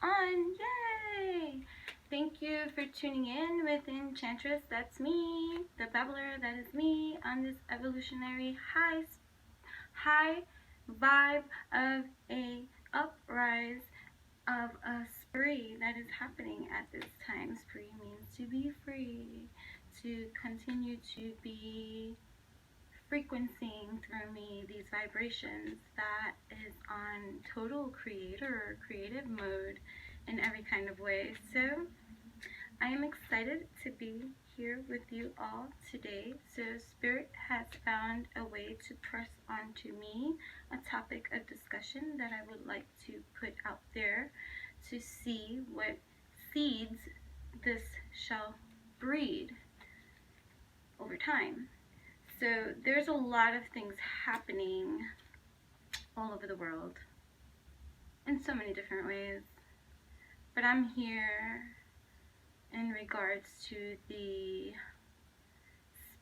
on. Yay! Thank you for tuning in with Enchantress. That's me, the babbler. That is me on this evolutionary high vibe of a uprise of a spree that is happening at this time. Spree means to be free, to continue to be frequencing through me these vibrations that is on total creative mode in every kind of way. So I am excited to be here with you all today. So Spirit has found a way to press onto me a topic of discussion that I would like to put out there to see what seeds this shall breed over time. So there's a lot of things happening all over the world in so many different ways. But I'm here in regards to the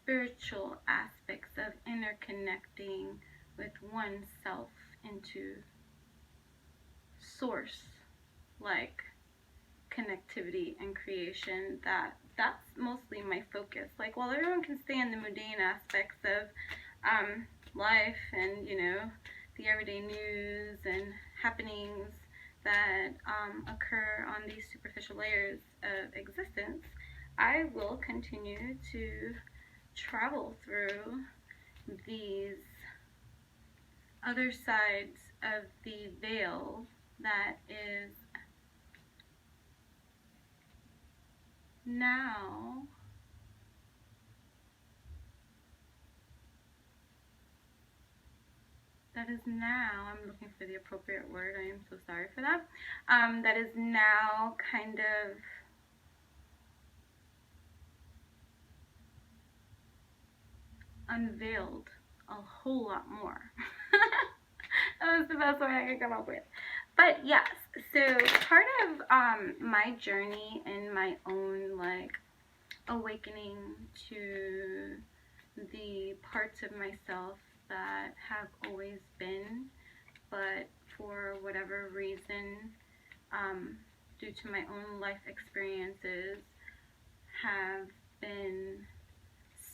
spiritual aspects of interconnecting with oneself into source like connectivity and creation. That's mostly my focus. Like, while everyone can stay in the mundane aspects of life and, you know, the everyday news and happenings that occur on these superficial layers of existence, I will continue to travel through these other sides of the veil that is now I'm looking for the appropriate word, I am so sorry for that, that is now kind of unveiled a whole lot more. That was the best word I could come up with. But yes, so part of my journey and my own like awakening to the parts of myself that have always been, but for whatever reason, due to my own life experiences, have been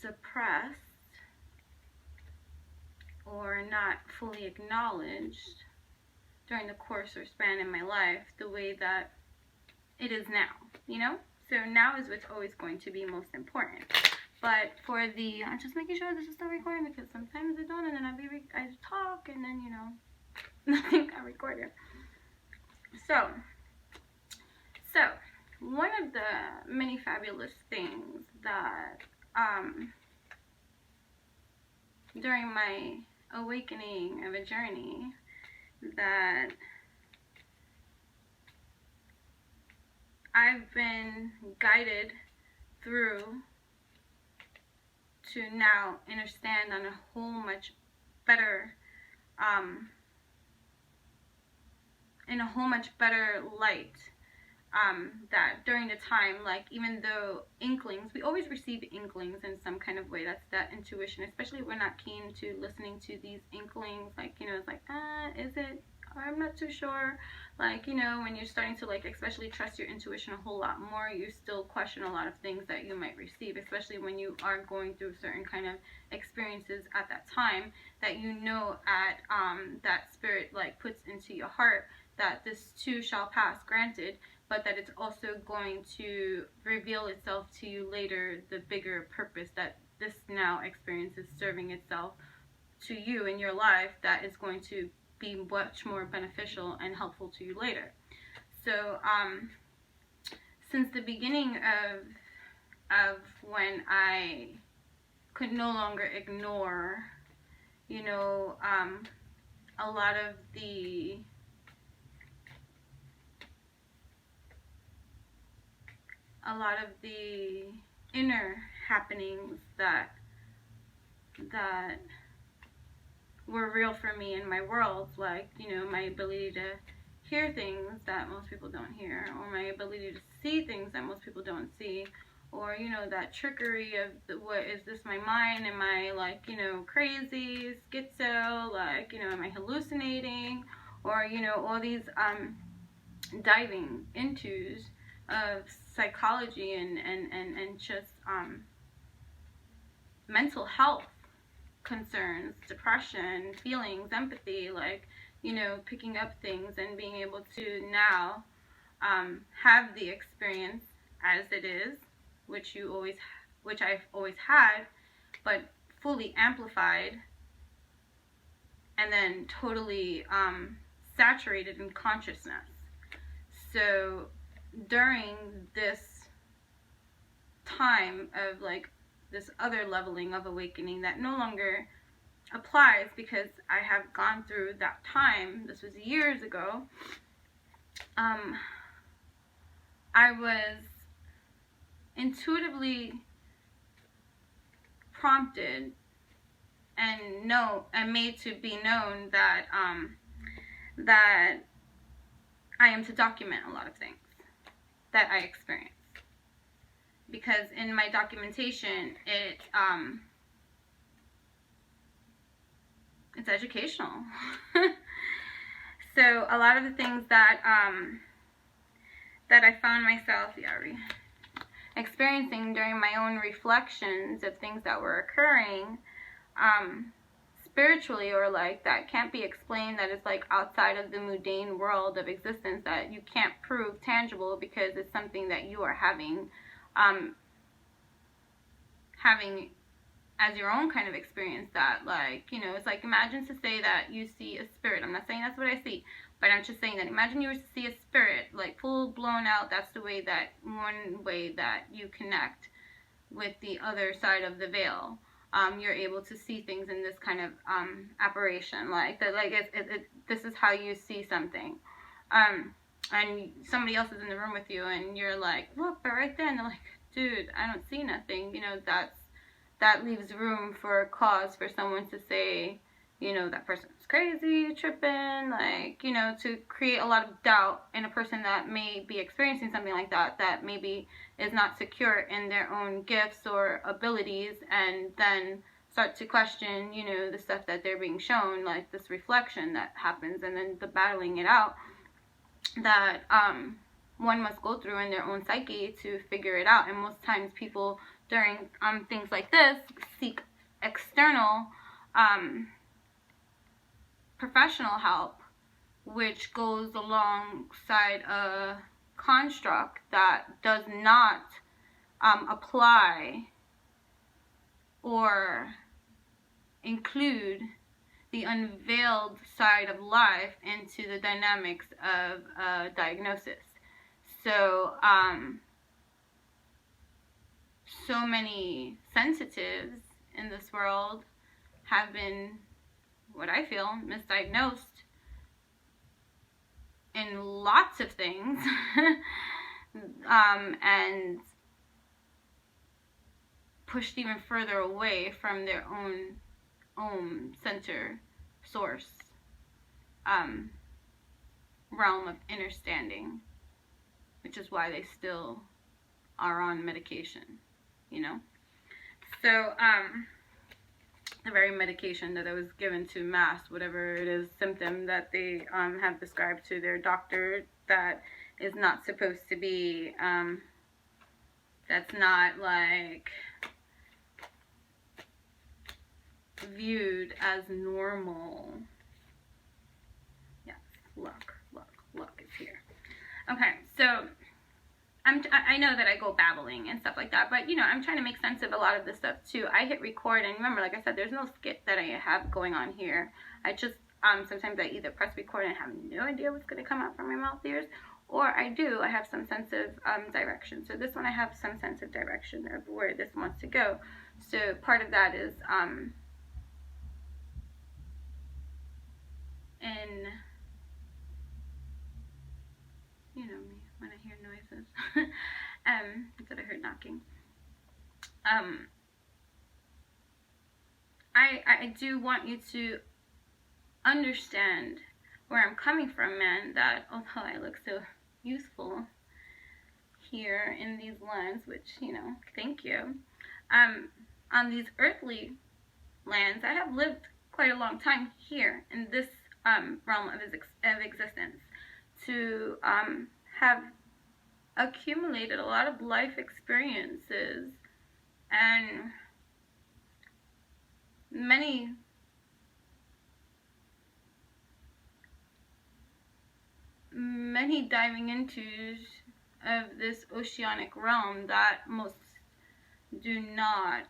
suppressed or not fully acknowledged during the course or span in my life the way that it is now, you know? So now is what's always going to be most important. But for the, I'm just making sure this is still recording, because sometimes it don't, and then I talk, and then, you know, nothing got recorded. So one of the many fabulous things that during my awakening of a journey that I've been guided through to now understand on a whole much better, in a whole much better light, that during the time, like, even though inklings, we always receive inklings in some kind of way. That's that intuition, especially if we're not keen to listening to these inklings, like, you know, it's like, is it, I'm not too sure. Like, you know, when you're starting to, like, especially trust your intuition a whole lot more, you still question a lot of things that you might receive, especially when you are going through certain kind of experiences at that time that you know at that spirit like puts into your heart that this too shall pass, granted, but that it's also going to reveal itself to you later, the bigger purpose that this now experience is serving itself to you in your life, that is going to be much more beneficial and helpful to you later. So since the beginning of when I could no longer ignore, you know, a lot of the inner happenings that were real for me in my world, like, you know, my ability to hear things that most people don't hear, or my ability to see things that most people don't see, or, you know, that trickery of what is this, my mind, am I, like, you know, crazy, schizo, like, you know, am I hallucinating, or, you know, all these diving into of psychology and just mental health concerns, depression, feelings, empathy, like, you know, picking up things and being able to now have the experience as it is, which I've always had, but fully amplified and then totally saturated in consciousness. So during this time of like this other leveling of awakening that no longer applies because I have gone through that time, this was years ago, I was intuitively prompted and made to be known that that I am to document a lot of things that I experienced, because in my documentation it's educational. So a lot of the things that that I found myself experiencing during my own reflections of things that were occurring spiritually, or like that can't be explained, that is like outside of the mundane world of existence, that you can't prove tangible because it's something that you are having as your own kind of experience. That, like, you know, it's like, imagine to say that you see a spirit. I'm not saying that's what I see, but I'm just saying that imagine you were to see a spirit, like full blown out. That's the way that, one way that you connect with the other side of the veil. You're able to see things in this kind of apparition, like that, like this is how you see something, and somebody else is in the room with you, and you're like, look, but right there, and they're like, dude, I don't see nothing. You know, that leaves room for cause for someone to say, you know, that person's crazy, tripping, like, you know, to create a lot of doubt in a person that may be experiencing something like that, that maybe is not secure in their own gifts or abilities, and then start to question, you know, the stuff that they're being shown, like this reflection that happens, and then the battling it out that one must go through in their own psyche to figure it out. And most times people during things like this seek external professional help, which goes alongside a construct that does not apply or include the unveiled side of life into the dynamics of diagnosis. So so many sensitives in this world have been, what I feel, misdiagnosed in lots of things, and pushed even further away from their own center, source, realm of understanding, which is why they still are on medication, you know. So the very medication that I was given to mask whatever it is symptom that they have described to their doctor that is not supposed to be, that's not like viewed as normal. Yes, look is here. Okay, so I know that I go babbling and stuff like that, but, you know, I'm trying to make sense of a lot of this stuff too. I hit record, and remember, like I said, there's no skit that I have going on here. I just, sometimes I either press record and have no idea what's going to come out from my mouth ears, or I have some sense of direction. So this one I have some sense of direction of where this wants to go. So part of that is, in, you know me, when I hear noises, that I heard knocking. I do want you to understand where I'm coming from, man, that although I look so youthful here in these lands, which, you know, thank you, on these earthly lands, I have lived quite a long time here in this realm of existence to have accumulated a lot of life experiences and many diving into of this oceanic realm that most do not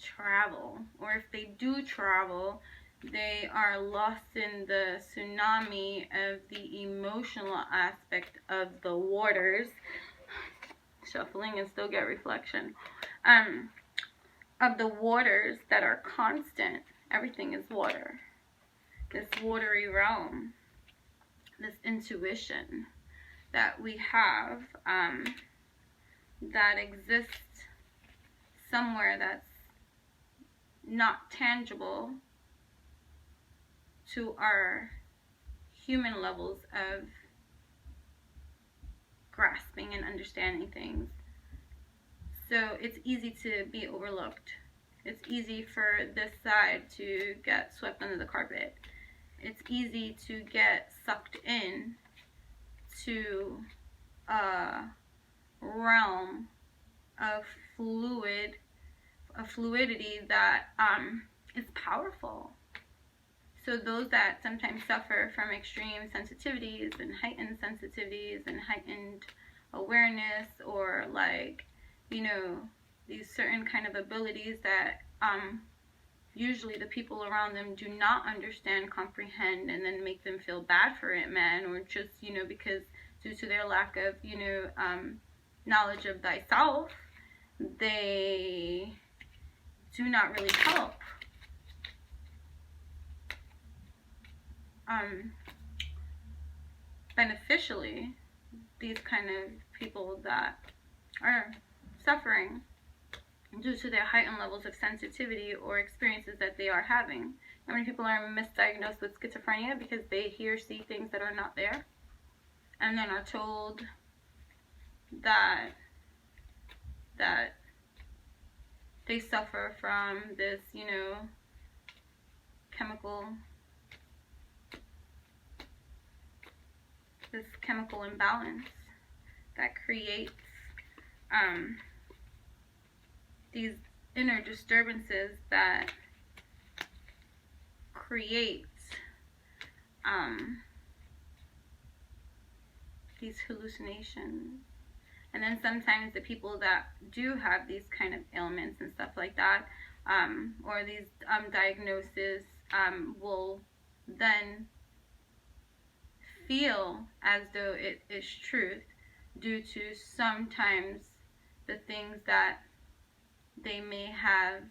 travel, or if they do travel, they are lost in the tsunami of the emotional aspect of the waters. Shuffling and still get reflection. Of the waters that are constant. Everything is water. This watery realm, this intuition that we have, that exists somewhere that's not tangible to our human levels of grasping and understanding things. So it's easy to be overlooked. It's easy for this side to get swept under the carpet. It's easy to get sucked in to a realm of fluidity that is powerful. So those that sometimes suffer from extreme sensitivities and heightened sensitivities and heightened awareness, or like, you know, these certain kind of abilities that usually the people around them do not understand, comprehend, and then make them feel bad for it, man, or just, you know, because due to their lack of, you know, knowledge of thyself, they do not really help. Beneficially, these kind of people that are suffering due to their heightened levels of sensitivity or experiences that they are having. How many people are misdiagnosed with schizophrenia because they hear, see things that are not there, and then are told that they suffer from this, you know, chemical imbalance that creates these inner disturbances that create these hallucinations. And then sometimes the people that do have these kind of ailments and stuff like that, or these diagnoses, will then feel as though it is truth due to sometimes the things that they may have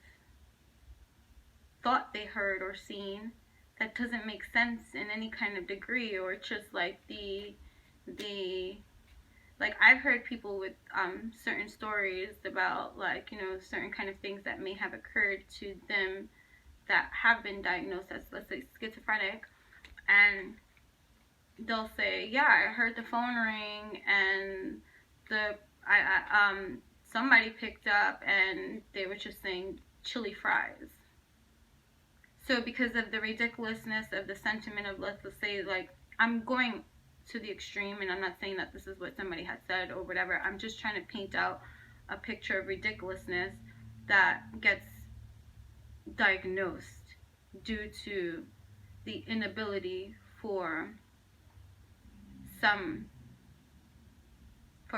thought they heard or seen that doesn't make sense in any kind of degree, or just like like I've heard people with certain stories about, like, you know, certain kind of things that may have occurred to them that have been diagnosed as, let's say, schizophrenic, and they'll say, yeah, I heard the phone ring and somebody picked up and they were just saying chili fries. So because of the ridiculousness of the sentiment of, let's say, like, I'm going to the extreme, and I'm not saying that this is what somebody had said or whatever. I'm just trying to paint out a picture of ridiculousness that gets diagnosed due to the inability for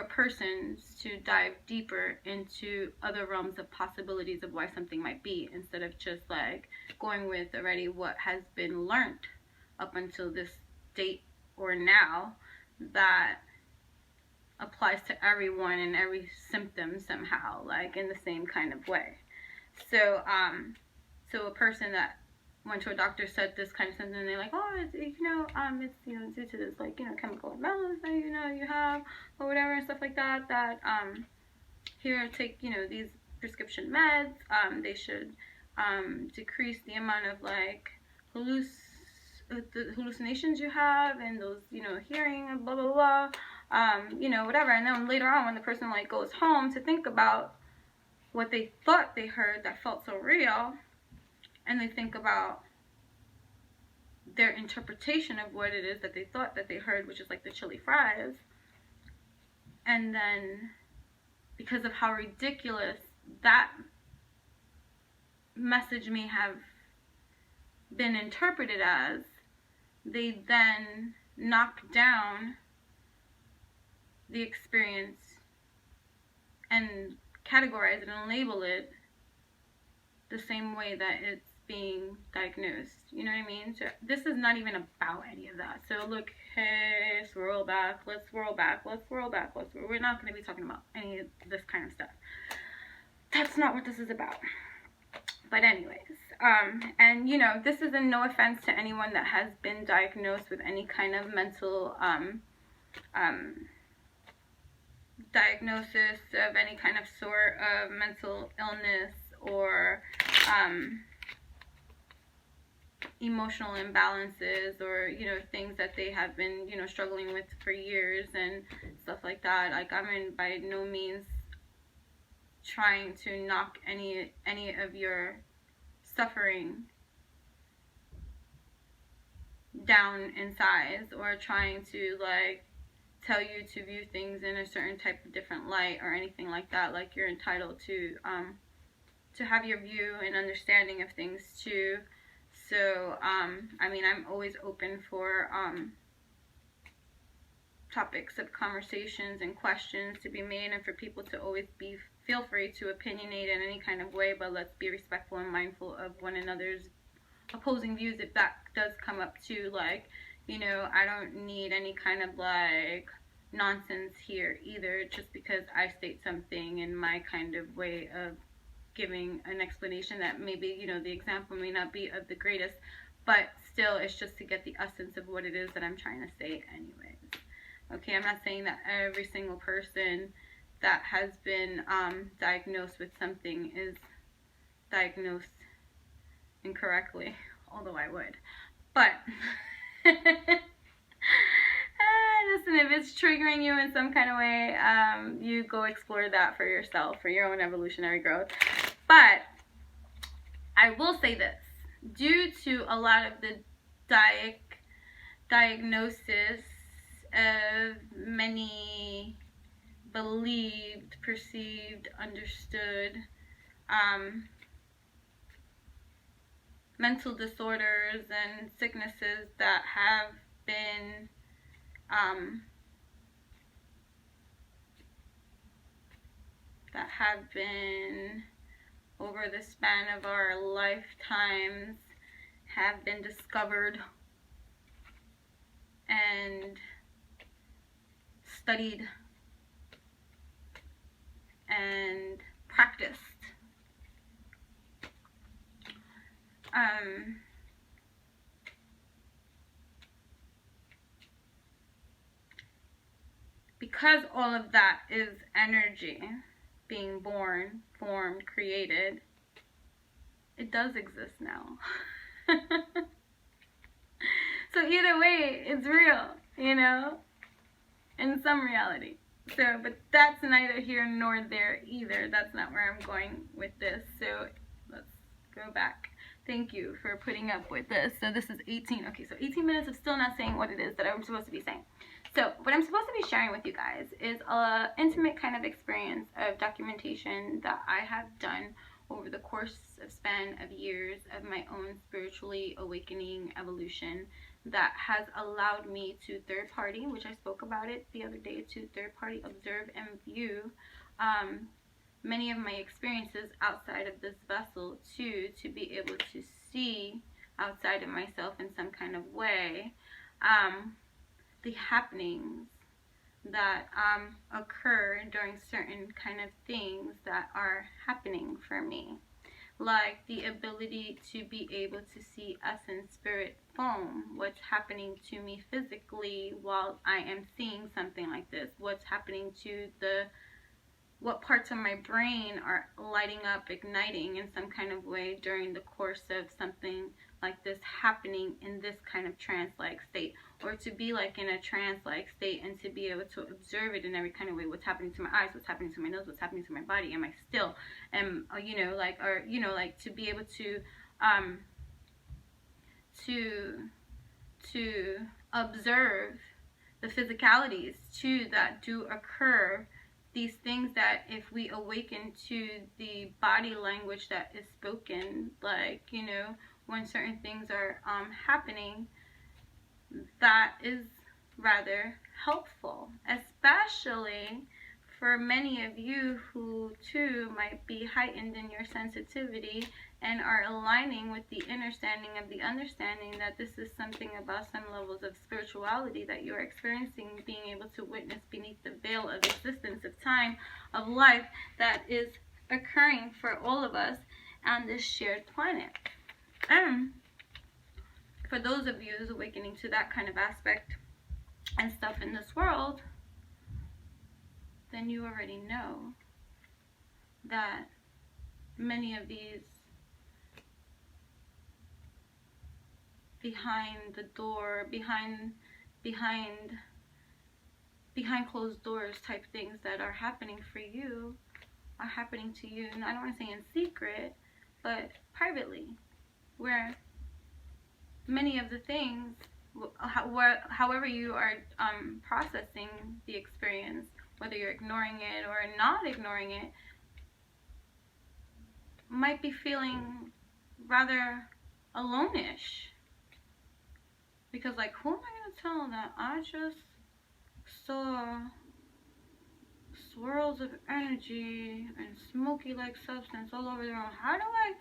persons to dive deeper into other realms of possibilities of why something might be, instead of just like going with already what has been learned up until this date or now, that applies to everyone and every symptom somehow, like in the same kind of way. So so a person that went to a doctor said this kind of symptom, and they're like, oh, it's, you know, it's, you know, due to this, like, you know, chemical imbalance that, you know, you have, or whatever, and stuff like that, that here, take, you know, these prescription meds, they should decrease the amount of, like, the hallucinations you have, and those, you know, hearing and blah blah blah, you know, whatever. And then later on, when the person, like, goes home to think about what they thought they heard that felt so real, and they think about their interpretation of what it is that they thought that they heard, which is like the chili fries. And then because of how ridiculous that message may have been interpreted as, they then knock down the experience and categorize it and label it the same way that it's being diagnosed. You know what I mean? So this is not even about any of that. So look, hey, swirl back, let's swirl back, let's swirl back, let's swirl. We're not going to be talking about any of this kind of stuff. That's not what this is about. But anyways, and you know, this is in no offense to anyone that has been diagnosed with any kind of mental diagnosis of any kind of sort of mental illness or emotional imbalances, or you know, things that they have been, you know, struggling with for years and stuff like that. Like, I'm in by no means trying to knock any of your suffering down in size, or trying to like tell you to view things in a certain type of different light or anything like that. Like, you're entitled to have your view and understanding of things too. So I mean, I'm always open for topics of conversations and questions to be made, and for people to always feel free to opinionate in any kind of way, but let's be respectful and mindful of one another's opposing views if that does come up too. Like, you know, I don't need any kind of like nonsense here either, just because I state something in my kind of way of giving an explanation that maybe, you know, the example may not be of the greatest, but still it's just to get the essence of what it is that I'm trying to say anyways. Okay, I'm not saying that every single person that has been diagnosed with something is diagnosed incorrectly, although I would. But listen, if it's triggering you in some kind of way, you go explore that for yourself, for your own evolutionary growth. But I will say this, due to a lot of the diagnosis of many believed, perceived, understood mental disorders and sicknesses that have been over the span of our lifetimes have been discovered and studied and practiced. Because all of that is energy being born, formed, created, it does exist now. So either way, it's real, you know, in some reality. So, but that's neither here nor there either. That's not where I'm going with this. So let's go back. Thank you for putting up with this. So this is 18. Okay, so 18 minutes of still not saying what it is that I'm supposed to be saying. So what I'm supposed to be sharing with you guys is an intimate kind of experience of documentation that I have done over the course of span of years of my own spiritually awakening evolution, that has allowed me to third party, which I spoke about it the other day, to third party observe and view many of my experiences outside of this vessel, to be able to see outside of myself in some kind of way the happenings that occur during certain kind of things that are happening for me. Like the ability to be able to see essence, spirit, form, what's happening to me physically while I am seeing something like this, what's happening to what parts of my brain are lighting up, igniting in some kind of way during the course of something like this happening in this kind of trance-like state, or to be like in a trance-like state and to be able to observe it in every kind of way. What's happening to my eyes, what's happening to my nose, what's happening to my body, am I still, you know, like, or, you know, like to be able to to observe the physicalities too that do occur, these things that if we awaken to the body language that is spoken, like, you know, when certain things are happening, that is rather helpful, especially for many of you who too might be heightened in your sensitivity and are aligning with the understanding that this is something about some levels of spirituality that you're experiencing, being able to witness beneath the veil of existence, of time, of life that is occurring for all of us on this shared planet. And for those of you who's awakening to that kind of aspect and stuff in this world, then you already know that many of these behind the door, behind closed doors type things that are happening for you are happening to you, and I don't want to say in secret, but privately, where many of the things, however you are processing the experience, whether you're ignoring it or not ignoring it, might be feeling rather alone-ish. Because, like, who am I going to tell that I just saw swirls of energy and smoky-like substance all over the room? How do I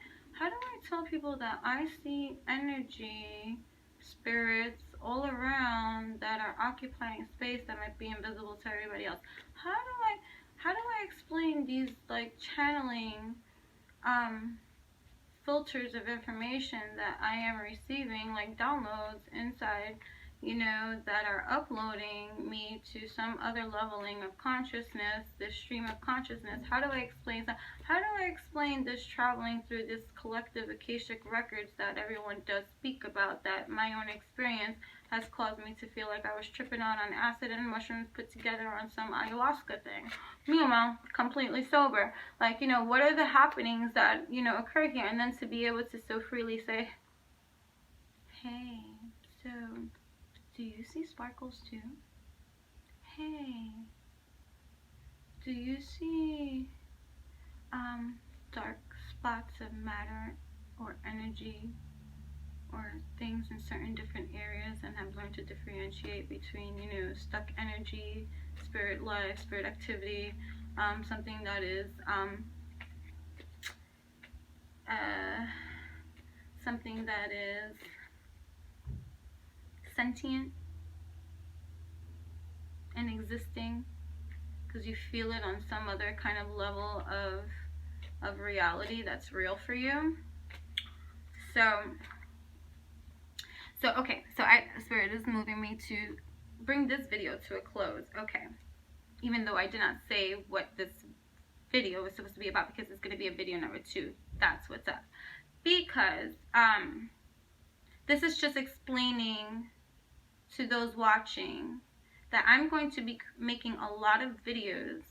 tell people that I see energy, spirits all around that are occupying space that might be invisible to everybody else? How do I explain these, like, channeling filters of information that I am receiving, like downloads inside, you know, that are uploading me to some other leveling of consciousness, this stream of consciousness? How do I explain that? How do I explain this traveling through this collective Akashic records that everyone does speak about, that my own experience has caused me to feel like I was tripping out on acid and mushrooms put together on some ayahuasca thing? Meanwhile, completely sober. Like, you know, what are the happenings that, you know, occur here? And then to be able to so freely say, hey, so do you see sparkles too? Hey, do you see dark spots of matter or energy or things in certain different areas, and have learned to differentiate between, you know, stuck energy, spirit life, spirit activity, something that is something that is sentient and existing because you feel it on some other kind of level of reality that's real for you. So okay, so Spirit is moving me to bring this video to a close. Okay, even though I did not say what this video was supposed to be about, because it's going to be a video number 2. That's what's up. Because this is just explaining to those watching that I'm going to be making a lot of videos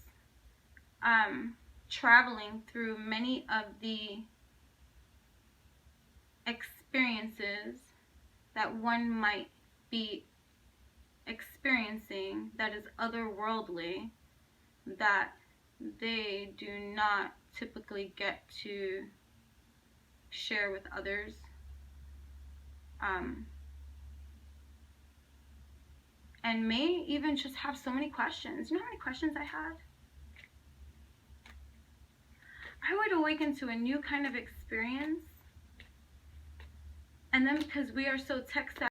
traveling through many of the experiences that one might be experiencing that is otherworldly, that they do not typically get to share with others. And may even just have so many questions. You know how many questions I had? I would awaken to a new kind of experience. And then because we are so tech savvy,